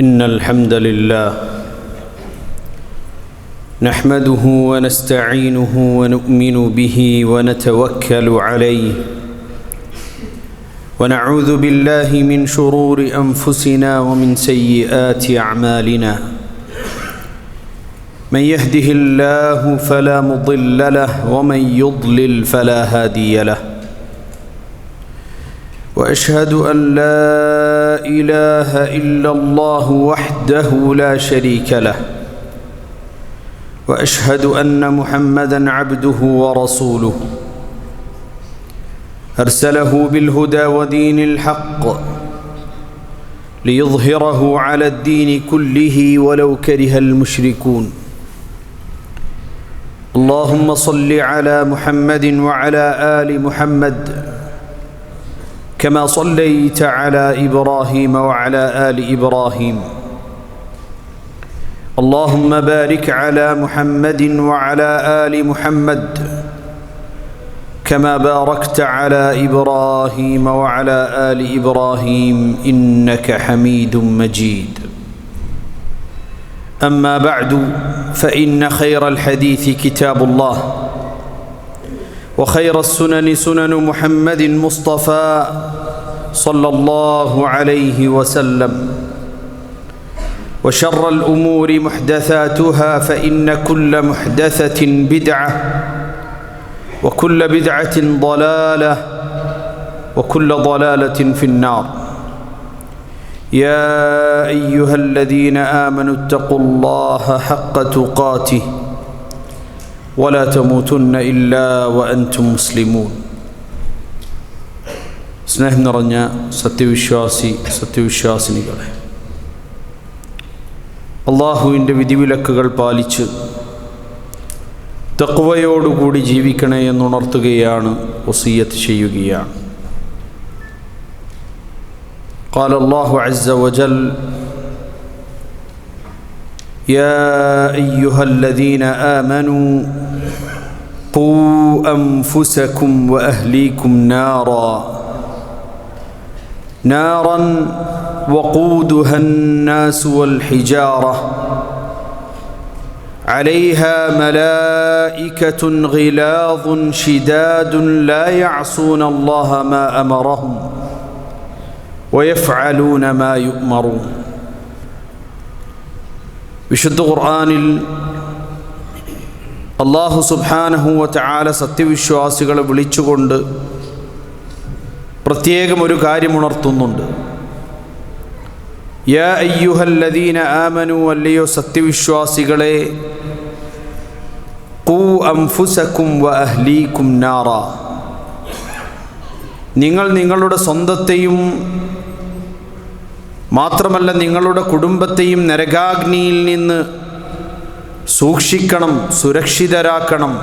إن الحمد لله نحمده ونستعينه ونؤمن به ونتوكل عليه ونعوذ بالله من شرور أنفسنا ومن سيئات أعمالنا من يهده الله فلا مضل له ومن يضلل فلا هادي له وأشهد أن لا إله إلا الله وحده لا شريك له وأشهد أن محمدًا عبده ورسوله أرسله بالهدى ودين الحق ليظهره على الدين كله ولو كره المشركون اللهم صل على محمد وعلى آل محمد كما صليت على إبراهيم وعلى آل إبراهيم اللهم بارك على محمد وعلى آل محمد كما باركت على إبراهيم وعلى آل إبراهيم إنك حميد مجيد أما بعد فإن خير الحديث كتاب الله وخير السنن سنن محمد مصطفى صلى الله عليه وسلم وشر الأمور محدثاتها فإن كل محدثة بدعة وكل بدعة ضلالة وكل ضلالة في النار يا أيها الذين آمنوا اتقوا الله حق تقاته ولا تموتن إلا وأنتم مسلمون സ്നേഹം നിറഞ്ഞ സത്യവിശ്വാസിനികളെ, അള്ളാഹുവിൻ്റെ വിധിവിലക്കുകൾ പാലിച്ച് തഖ്വയോടുകൂടി ജീവിക്കണേ എന്നുണർത്തുകയാണ്, വസിയ്യത്ത് ചെയ്യുകയാണ്. قال الله عز وجل يا أيها الذين آمنوا قوا أنفسكم وأهليكم نارا وقودها الناس والحجارة عليها ملائكة غلاظ شداد لا يعصون الله ما أمرهم ويفعلون ما يؤمرون. വിശുദ്ധ ഖുർആനിൽ അല്ലാഹു സുബ്ഹാനഹു വ തആല സത്യവിശ്വാസികളെ വിളിച്ചുകൊണ്ട് പ്രത്യേകം ഒരു കാര്യം ഉണർത്തുന്നുണ്ട്. യാ അയ്യുഹല്ലദീന ആമനു, അല്ലയോ സത്യവിശ്വാസികളെ, ഖൂ അൻഫുസകും വ അഹ്ലീകും നാറ, നിങ്ങൾ നിങ്ങളുടെ സ്വന്തത്തെയും മാത്രമല്ല നിങ്ങളുടെ കുടുംബത്തെയും നരകാഗ്നിയിൽ നിന്ന് സൂക്ഷിക്കണം, സുരക്ഷിതരാക്കണം.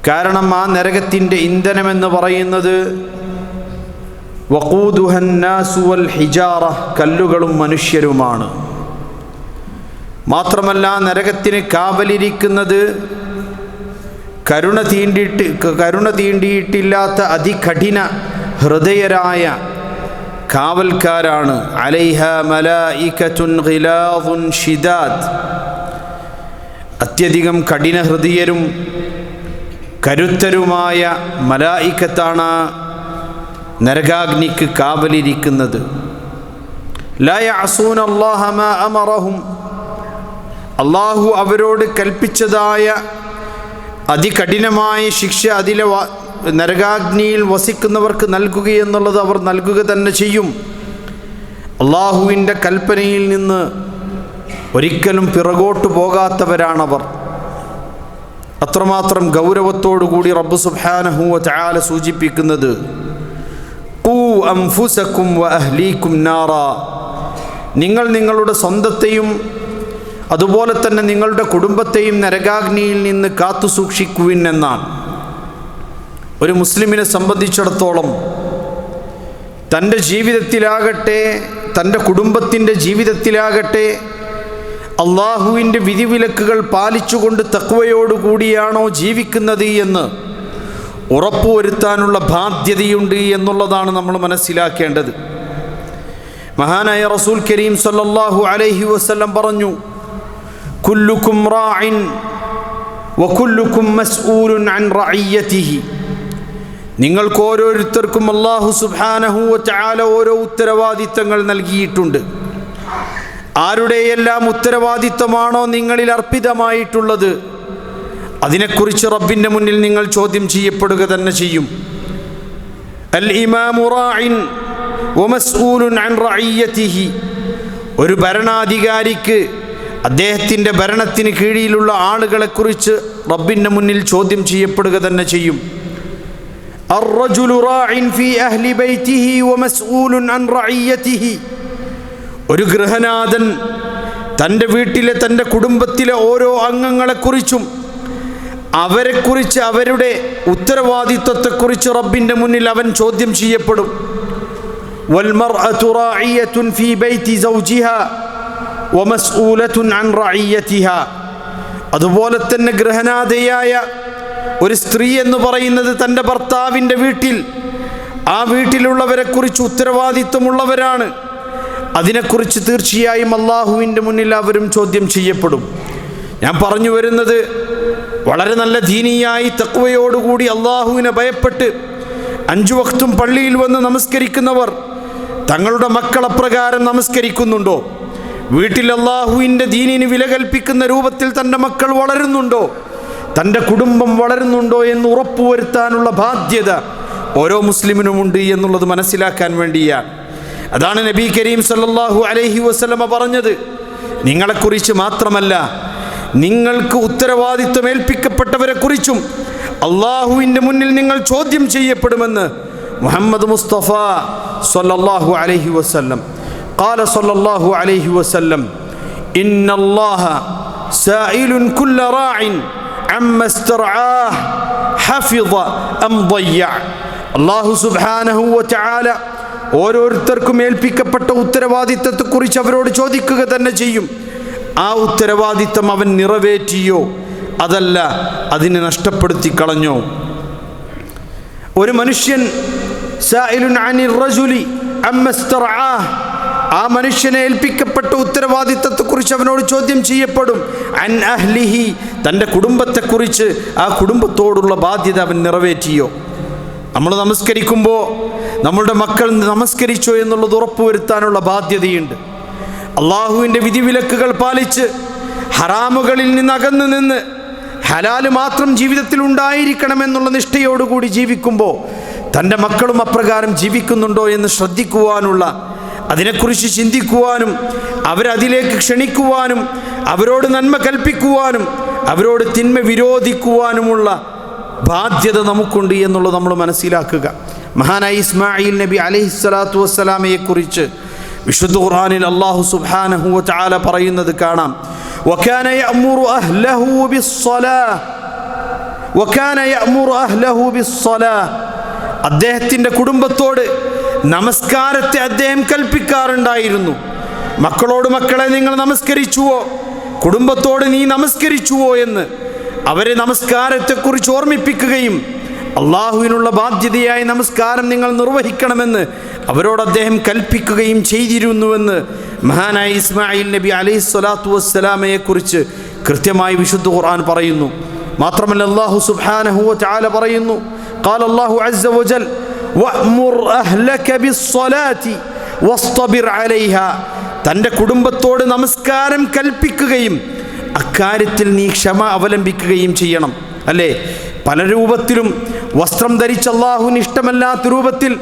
കാരണം ആ നരകത്തിൻ്റെ ഇന്ധനമെന്ന് പറയുന്നത് വഖൂദുഹൻ നാസു വൽ ഹിജാറ, കല്ലുകളും മനുഷ്യരുമാണ്. മാത്രമല്ല നരകത്തിന് കാവലിരിക്കുന്നത് കരുണ തീണ്ടിയിട്ടില്ലാത്ത അതികഠിന ഹൃദയരായ കാവൽക്കാരാണ്. അലൈഹാ മലായികത്തുൻ ഗിലാദുൻ ഷിദാദ്, അത്യധികം കഠിന ഹൃദയരും കരുത്തരുമായ മലായികത്താണ് നരകാഗ്നിക്ക് കാവലിരിക്കുന്നത്. ലാ യഅസൂന അല്ലാഹ മാ അമറഹും, അല്ലാഹു അവരോട് കൽപ്പിച്ചതായ അതികഠിനമായ ശിക്ഷ അതിലെ നരകാഗ്നിയിൽ വസിക്കുന്നവർക്ക് നൽകുകയെന്നുള്ളത് അവർ നൽകുക തന്നെ ചെയ്യും. അല്ലാഹുവിൻ്റെ കൽപ്പനയിൽ നിന്ന് ഒരിക്കലും പിറകോട്ട് പോകാത്തവരാണവർ. അത്രമാത്രം ഗൗരവത്തോടുകൂടി റബ്ബ് സുബ്ഹാനഹു വ തആല സൂചിപ്പിക്കുന്നത് ഖൂ അൻഫുസകും വ അഹ്ലീകും നാറ, നിങ്ങൾ നിങ്ങളുടെ സ്വന്തത്തെയും അതുപോലെ തന്നെ നിങ്ങളുടെ കുടുംബത്തെയും നരകാഗ്നിയിൽ നിന്ന് കാത്തു സൂക്ഷിക്കുവിൻ എന്നാണ്. ഒരു മുസ്ലിമിനെ സംബന്ധിച്ചിടത്തോളം തൻ്റെ ജീവിതത്തിലാകട്ടെ തൻ്റെ കുടുംബത്തിൻ്റെ ജീവിതത്തിലാകട്ടെ അള്ളാഹുവിൻ്റെ വിധിവിലക്കുകൾ പാലിച്ചുകൊണ്ട് തഖ്വയോടുകൂടിയാണോ ജീവിക്കുന്നത് എന്ന് ഉറപ്പുവരുത്താനുള്ള ബാധ്യതയുണ്ട് എന്നുള്ളതാണ് നമ്മൾ മനസ്സിലാക്കേണ്ടത്. മഹാനായ റസൂൽ കരീം സല്ലല്ലാഹു അലൈഹി വസല്ലം പറഞ്ഞു, കുല്ലുക്കും റാഇൻ വകുല്ലുക്കും മസ്ഊലുൻ അൻ റഇയ്യതിഹി. നിങ്ങൾക്ക് ഓരോരുത്തർക്കും അല്ലാഹു സുബ്ഹാനഹു വ തആല ഓരോ ഉത്തരവാദിത്തങ്ങൾ നൽകിയിട്ടുണ്ട്. ആരുടെയെല്ലാം ഉത്തരവാദിത്തമാണോ നിങ്ങളിൽ അർപ്പിതമായിട്ടുള്ളത്, അതിനെക്കുറിച്ച് റബ്ബിൻ്റെ മുന്നിൽ നിങ്ങൾ ചോദ്യം ചെയ്യപ്പെടുക തന്നെ ചെയ്യും. അൽ ഇമാമു റാഇൻ വമസ്ഊലുൻ അൻ റഇയ്യതിഹി. ഒരു ഭരണാധികാരിക്ക് അദ്ദേഹത്തിൻ്റെ ഭരണത്തിന് കീഴിലുള്ള ആളുകളെക്കുറിച്ച് റബ്ബിൻ്റെ മുന്നിൽ ചോദ്യം ചെയ്യപ്പെടുക തന്നെ ചെയ്യും. അർറജുലു റാഇൻ ഫീ അഹ്ലി ബൈതിഹി വമസ്ഊലുൻ അൻ റഇയ്യതിഹി. ഒരു ഗൃഹനാഥൻ തൻ്റെ വീട്ടിലെ തൻ്റെ കുടുംബത്തിലെ ഓരോ അംഗങ്ങളെക്കുറിച്ചും അവരെക്കുറിച്ച് അവരുടെ ഉത്തരവാദിത്വത്തെക്കുറിച്ച് റബ്ബിൻ്റെ മുന്നിൽ അവൻ ചോദ്യം ചെയ്യപ്പെടും. വൽമർഅതു റാഇയത്തുൻ ഫീ ബൈതി സൗജിഹാ വമസ്ഊലത്തുൻ അൻ റഇയ്യതിഹാ. അതുപോലെ തന്നെ ഗൃഹനാഥയായ ഒരു സ്ത്രീ എന്ന് പറയുന്നത് തൻ്റെ ഭർത്താവിൻ്റെ വീട്ടിൽ ആ വീട്ടിലുള്ളവരെക്കുറിച്ച് ഉത്തരവാദിത്വമുള്ളവരാണ്. അതിനെക്കുറിച്ച് തീർച്ചയായും അള്ളാഹുവിൻ്റെ മുന്നിൽ അവരും ചോദ്യം ചെയ്യപ്പെടും. ഞാൻ പറഞ്ഞു വരുന്നത്, വളരെ നല്ല ദീനിയായി തഖ്വയോടുകൂടി അള്ളാഹുവിനെ ഭയപ്പെട്ട് 5 വക്തും പള്ളിയിൽ വന്ന് നമസ്കരിക്കുന്നവർ തങ്ങളുടെ മക്കളപ്രകാരം നമസ്കരിക്കുന്നുണ്ടോ? വീട്ടിൽ അള്ളാഹുവിൻ്റെ ദീനിന് വില കൽപ്പിക്കുന്ന രൂപത്തിൽ തൻ്റെ മക്കൾ വളരുന്നുണ്ടോ? തൻ്റെ കുടുംബം വളരുന്നുണ്ടോ എന്ന് ഉറപ്പുവരുത്താനുള്ള ബാധ്യത ഓരോ മുസ്ലിമിനുമുണ്ട് എന്നുള്ളത് മനസ്സിലാക്കാൻ വേണ്ടിയാണ്. അതാണ് നബി കരീം സല്ലല്ലാഹു അലൈഹി വസല്ലമ പറഞ്ഞത്, നിങ്ങളെക്കുറിച്ച് മാത്രമല്ല, നിങ്ങൾക്ക് ഉത്തരവാദിത്വം ഏൽപ്പിക്കപ്പെട്ടവരെ കുറിച്ചും അള്ളാഹുവിൻ്റെ മുന്നിൽ നിങ്ങൾ ചോദ്യം ചെയ്യപ്പെടുമെന്ന് മുഹമ്മദ് മുസ്തഫ സല്ലല്ലാഹു അലൈഹി വസല്ലം. ഖാല സല്ലല്ലാഹു അലൈഹി വസല്ലം, ഇന്നല്ലാഹ സായിലുൻ കുല്ല റാഇൻ അമ്മ ഇസ്തർആഹ് ഹഫിള അം ضيع. അല്ലാഹു സുബ്ഹാനഹു വ തആല ഓരോരുത്തർക്കും ഏൽപ്പിക്കപ്പെട്ട ഉത്തരവാദിത്തത്തെക്കുറിച്ച് അവരോട് ചോദിക്കുക തന്നെ ചെയ്യും. ആ ഉത്തരവാദിത്തം അവൻ നിറവേറ്റിയോ അതല്ല അതിനെ നഷ്ടപ്പെടുത്തി കളഞ്ഞോ? ഒരു മനുഷ്യൻ സായിലുൻ അനിർ റജുലി അമ്മ ഇസ്തർആഹ്, ആ മനുഷ്യനെ ഏൽപ്പിക്കപ്പെട്ട ഉത്തരവാദിത്തത്തെക്കുറിച്ച് അവനോട് ചോദ്യം ചെയ്യപ്പെടും. അൻ അഹ്ലിഹി, തൻ്റെ കുടുംബത്തെക്കുറിച്ച് ആ കുടുംബത്തോടുള്ള ബാധ്യത അവൻ നിറവേറ്റിയോ? നമ്മൾ നമസ്കരിക്കുമ്പോൾ നമ്മളുടെ മക്കൾ നമസ്കരിച്ചോ എന്നുള്ളത് ഉറപ്പുവരുത്താനുള്ള ബാധ്യതയുണ്ട്. അള്ളാഹുവിൻ്റെ വിധിവിലക്കുകൾ പാലിച്ച് ഹറാമുകളിൽ നിന്ന് അകന്നു നിന്ന് ഹലാല് മാത്രം ജീവിതത്തിൽ ഉണ്ടായിരിക്കണമെന്നുള്ള നിഷ്ഠയോടുകൂടി ജീവിക്കുമ്പോൾ തൻ്റെ മക്കളും അപ്രകാരം ജീവിക്കുന്നുണ്ടോ എന്ന് ശ്രദ്ധിക്കുവാനുള്ള, അതിനെക്കുറിച്ച് ചിന്തിക്കുവാനും അവരതിലേക്ക് ക്ഷണിക്കുവാനും അവരോട് നന്മ കൽപ്പിക്കുവാനും അവരോട് തിന്മ വിരോധിക്കുവാനുമുള്ള ബാധ്യത നമുക്കുണ്ട് എന്നുള്ളത് നമ്മൾ മനസ്സിലാക്കുക. മഹാനായ ഇസ്മായിൽ നബി അലൈഹിസ്സലാത്തു വസ്സലാമയെക്കുറിച്ച് വിശുദ്ധ ഖുർആനിൽ അല്ലാഹു സുബ്ഹാനഹു വ തആല പറയുന്നത് കാണാം. വകാന യഅ്മുറു അഹ്ലഹു ബിസ്സലാഹ്. അദ്ദേഹത്തിൻ്റെ കുടുംബത്തോട് നമസ്കാരത്തെ അദ്ദേഹം കൽപ്പിക്കാറുണ്ടായിരുന്നു. മക്കളോട്, മക്കളെ നിങ്ങൾ നമസ്കരിച്ചുവോ, കുടുംബത്തോട് നീ നമസ്കരിച്ചുവോ എന്ന് അവരെ നമസ്കാരത്തെക്കുറിച്ച് ഓർമ്മിപ്പിക്കുകയും അള്ളാഹുവിനുള്ള ബാധ്യതയായി നമസ്കാരം നിങ്ങൾ നിർവഹിക്കണമെന്ന് അവരോട് അദ്ദേഹം കൽപ്പിക്കുകയും ചെയ്തിരുന്നുവെന്ന് മഹാനായ ഇസ്മായിൽ നബി അലൈഹിസ്സലാത്തു വസ്സലാമയെക്കുറിച്ച് കൃത്യമായി വിശുദ്ധ ഖുർആൻ പറയുന്നു. മാത്രമല്ല അല്ലാഹു സുബ്ഹാനഹു വ തആല പറയുന്നു, ഖാല അല്ലാഹു അസ്സ വജൽ വഅ്മുർ അഹ്ലക ബിസ്സലാത്തി വസ്തബിർ അലൈഹാ. തൻ്റെ കുടുംബത്തോട് നമസ്കാരം കൽപ്പിക്കുകയും അക്കാര്യത്തിൽ നീ ക്ഷമ അവലംബിക്കുകയും ചെയ്യണം. അല്ലേ, പല രൂപത്തിലും വസ്ത്രം ധരിച്ച് അല്ലാഹുവിന് ഇഷ്ടമല്ലാത്ത രൂപത്തിൽ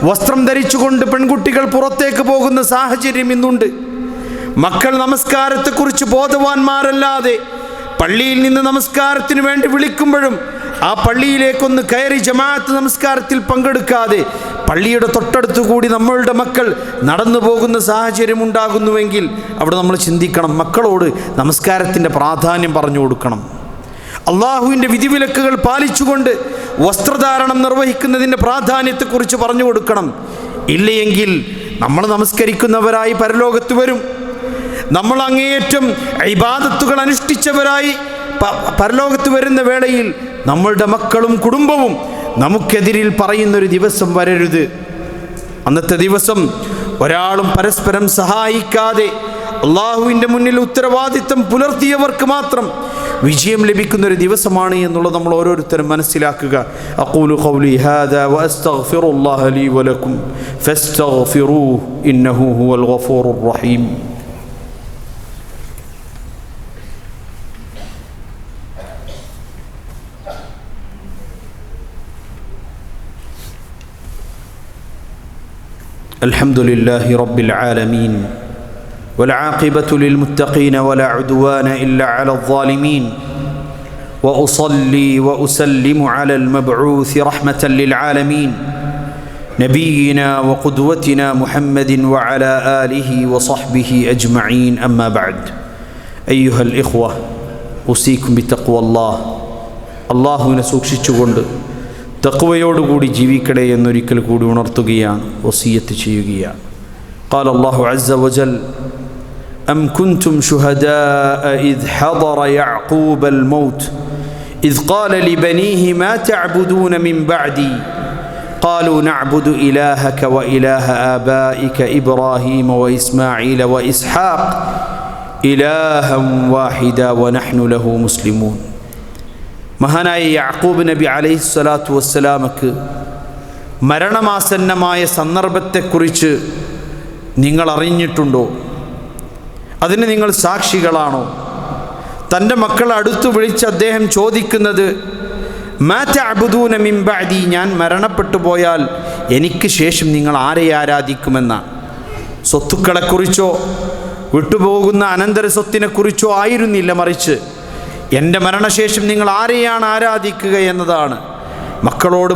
വസ്ത്രം ധരിച്ചുകൊണ്ട് പെൺകുട്ടികൾ പുറത്തേക്ക് പോകുന്ന സാഹചര്യം ഇന്നുണ്ട്. മക്കൾ നമസ്കാരത്തെക്കുറിച്ച് ബോധവാന്മാരല്ലാതെ പള്ളിയിൽ നിന്ന് നമസ്കാരത്തിന് വേണ്ടി വിളിക്കുമ്പോഴും ആ പള്ളിയിലേക്കൊന്ന് കയറി ജമാഅത്ത് നമസ്കാരത്തിൽ പങ്കെടുക്കാതെ പള്ളിയുടെ തൊട്ടടുത്തു കൂടി നമ്മളുടെ മക്കൾ നടന്നു പോകുന്ന സാഹചര്യം ഉണ്ടാകുന്നുവെങ്കിൽ അവിടെ നമ്മൾ ചിന്തിക്കണം, മക്കളോട് നമസ്കാരത്തിൻ്റെ പ്രാധാന്യം പറഞ്ഞു കൊടുക്കണം. അള്ളാഹുവിൻ്റെ വിധിവിലക്കുകൾ പാലിച്ചുകൊണ്ട് വസ്ത്രധാരണം നിർവഹിക്കുന്നതിൻ്റെ പ്രാധാന്യത്തെക്കുറിച്ച് പറഞ്ഞു കൊടുക്കണം. ഇല്ലയെങ്കിൽ നമ്മൾ നമസ്കരിക്കുന്നവരായി പരലോകത്ത് വരും. നമ്മൾ അങ്ങേയറ്റം ഇബാദത്തുകൾ അനുഷ്ഠിച്ചവരായി പരലോകത്ത് വരുന്ന വേളയിൽ നമ്മളുടെ മക്കളും കുടുംബവും നമുക്കെതിരിൽ പറയുന്നൊരു ദിവസം വരരുത്. അന്നത്തെ ദിവസം ഒരാളും പരസ്പരം സഹായിക്കാതെ അള്ളാഹുവിൻ്റെ മുന്നിൽ ഉത്തരവാദിത്തം പുലർത്തിയവർക്ക് മാത്രം വിജയം ലഭിക്കുന്ന ഒരു ദിവസമാണ് എന്നുള്ളത് നമ്മൾ ഓരോരുത്തരും മനസ്സിലാക്കുക. അഖൂലു ഖൗലി ഹാദാ വഅസ്തഗ്ഫിറുല്ലാഹ ലീ വലക്കും ഫസ്തഗ്ഫിറൂഹു ഇന്നഹു ഹുവൽ ഗഫൂറുർ റഹീം. الحمدلله رب العالمين والعاقبة للمتقين ولا عدوان إلا على الظالمين وأصلي وأسلم على المبعوث رحمة للعالمين نبينا وقدوتنا محمد وعلى آله وصحبه أجمعين. أما بعد أيها الإخوة أوصيكم بتقوى الله. الله സൂക്ഷിച്ചുകൊണ്ട് തഖ്വയോടുകൂടി ജീവിക്കട്ടെ എന്നൊരിക്കൽ കൂടി ഉണർത്തുകയാണ്, വസിയത്ത് ചെയ്യുകയാണ്. قال الله عز وجل أم كنتم شهداء إذ حضر يعقوب الموت إذ قال لبنيه ما تعبدون من بعدي قالوا نعبد إلهك وإله آبائك إبراهيم وإسماعيل وإسحاق إلها واحدا ونحن له مسلمون. മഹാനായ യാക്കൂബ് നബി അലൈഹിസ്സലാത്തു വസ്സലാമക്ക് മരണമാസന്നമായ സന്ദർഭത്തെക്കുറിച്ച് നിങ്ങൾ അറിഞ്ഞിട്ടുണ്ടോ? അതിന് നിങ്ങൾ സാക്ഷികളാണോ? തൻ്റെ മക്കളെ അടുത്തു വിളിച്ച് അദ്ദേഹം ചോദിക്കുന്നത് മാ തഅബുദൂന മിൻ ബഅദി, ഞാൻ മരണപ്പെട്ടു പോയാൽ എനിക്ക് ശേഷം നിങ്ങൾ ആരെ ആരാധിക്കുമെന്നാണ്. സ്വത്തുക്കളെക്കുറിച്ചോ വിട്ടുപോകുന്ന അനന്തര സ്വത്തിനെക്കുറിച്ചോ ആയിരുന്നില്ല, മറിച്ച് എൻ്റെ മരണശേഷം നിങ്ങൾ ആരെയാണ് ആരാധിക്കുക എന്നതാണ്. മക്കളോട്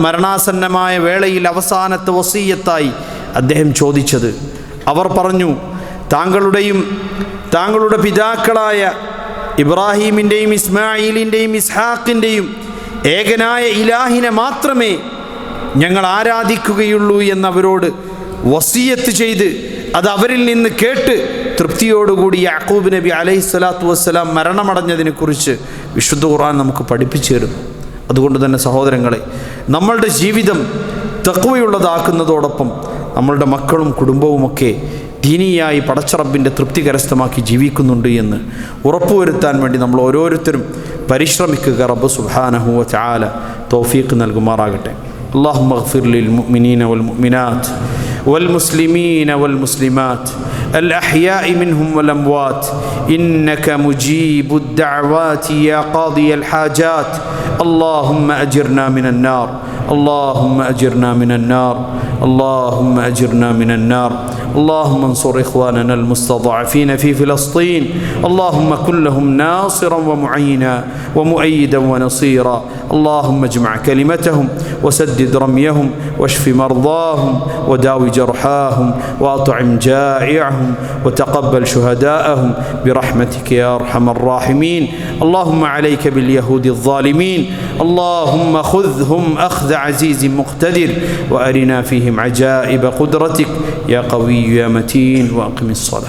മരണാസന്നമായ വേളയിൽ അവസാനത്തെ വസിയത്തായി അദ്ദേഹം ചോദിച്ചത്. അവർ പറഞ്ഞു, താങ്കളുടെയും താങ്കളുടെ പിതാക്കളായ ഇബ്രാഹീമിൻ്റെയും ഇസ്മായിലിൻ്റെയും ഇസ്ഹാഖിൻ്റെയും ഏകനായ ഇലാഹിനെ മാത്രമേ ഞങ്ങൾ ആരാധിക്കുകയുള്ളൂ എന്നവരോട് വസിയത്ത് ചെയ്ത് അത് അവരിൽ നിന്ന് കേട്ട് തൃപ്തിയോടുകൂടി യാക്കൂബ് നബി അലൈഹിസ്സലാത്തു വസ്സലാം മരണമടഞ്ഞതിനെക്കുറിച്ച് വിശുദ്ധ ഖുർആൻ നമുക്ക് പഠിപ്പിച്ചു തരുന്നു. അതുകൊണ്ട് തന്നെ സഹോദരങ്ങളെ, നമ്മളുടെ ജീവിതം തഖ്വയുള്ളതാക്കുന്നതോടൊപ്പം നമ്മളുടെ മക്കളും കുടുംബവുമൊക്കെ ദീനിയായി പടച്ച റബ്ബിൻ്റെ തൃപ്തി കരസ്ഥമാക്കി ജീവിക്കുന്നുണ്ട് എന്ന് ഉറപ്പുവരുത്താൻ വേണ്ടി നമ്മൾ ഓരോരുത്തരും പരിശ്രമിക്കുക. റബ്ബ് സുബ്ഹാനഹു വ തആല തൗഫീഖ് നൽകുമാറാകട്ടെ. اللهم اغفر للمؤمنين والمؤمنات والمسلمين والمسلمات الأحياء منهم والأموات إنك مجيب الدعوات يا قاضي الحاجات. اللهم أجرنا من النار، اللهم أجرنا من النار، اللهم أجرنا من النار. اللهم انصر إخواننا المستضعفين في فلسطين، اللهم كن لهم ناصرا ومعينا ومؤيدا ونصيرا. اللهم اجمع كلمتهم وسدد رميهم واشف مرضاهم وداوي جرحاهم وأطعم جائعهم وتقبل شهداءهم برحمتك يا أرحم الراحمين. اللهم عليك باليهود الظالمين، اللهم خذهم أخذ عزيز مقتدر وأرنا فيهم عجائب قدرتك يا قوي يا متين. وأقم الصلاة.